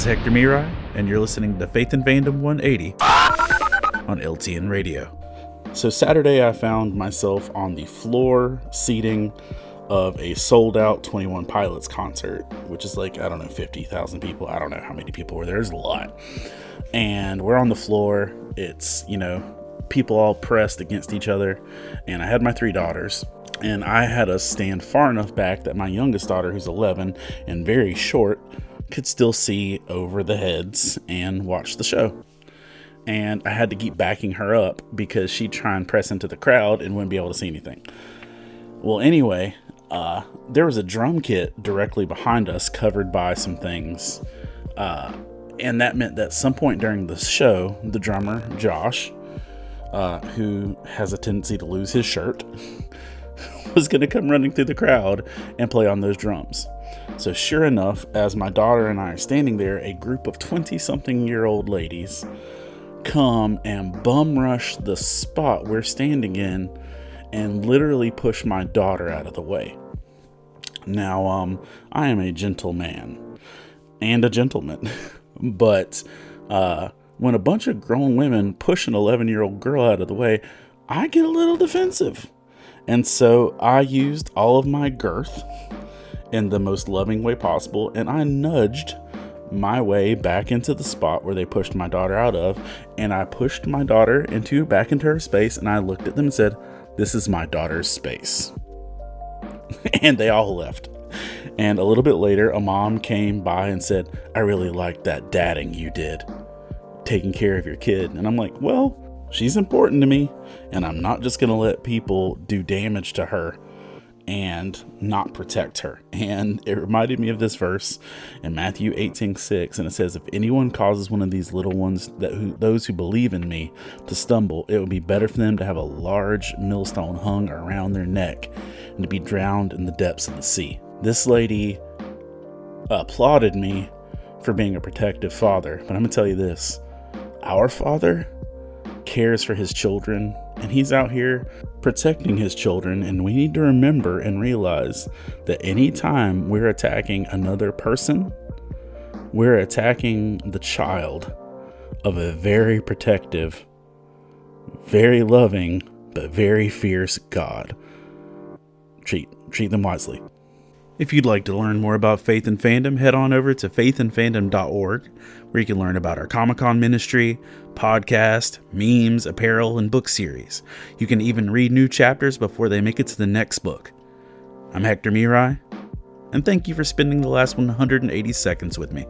is Hector and you're listening to Faith and Fandom 180 on LTN Radio. So Saturday I found myself on the floor seating of a sold out 21 Pilots concert, which is like, 50,000 people. I don't know how many people were there. There's a lot. And we're on the floor. It's, people all pressed against each other. And I had my 3 daughters. And I had us stand far enough back that my youngest daughter, who's 11 and very short, could still see over the heads and watch the show. And I had to keep backing her up because she'd try and press into the crowd and wouldn't be able to see anything. Well, anyway, there was a drum kit directly behind us covered by some things. And that meant that at some point during the show, the drummer, Josh, who has a tendency to lose his shirt, was going to come running through the crowd and play on those drums. So sure enough, as my daughter and I are standing there, a group of 20-something-year-old ladies come and bum rush the spot we're standing in and literally push my daughter out of the way. Now, I am a gentleman and a gentleman, but when a bunch of grown women push an 11-year-old girl out of the way, I get a little defensive. And so I used all of my girth in the most loving way possible, and I nudged my way back into the spot where they pushed my daughter out of, and I pushed my daughter back into her space, and I looked at them and said, "This is my daughter's space." And they all left. And a little bit later, a mom came by and said, "I really liked that dadding you did, taking care of your kid." And I'm like, well, she's important to me, and I'm not just going to let people do damage to her and not protect her. And it reminded me of this verse in Matthew 18:6, and it says, "If anyone causes one of these little ones, those who believe in me, to stumble, it would be better for them to have a large millstone hung around their neck and to be drowned in the depths of the sea." This lady applauded me for being a protective father, but I'm going to tell you this. Our Father cares for his children, and he's out here protecting his children, and we need to remember and realize that anytime we're attacking another person, we're attacking the child of a very protective, very loving, but very fierce God. Treat them wisely. If you'd like to learn more about Faith and Fandom, head on over to faithandfandom.org, where you can learn about our Comic-Con ministry, podcast, memes, apparel, and book series. You can even read new chapters before they make it to the next book. I'm Hector Mirai, and thank you for spending the last 180 seconds with me.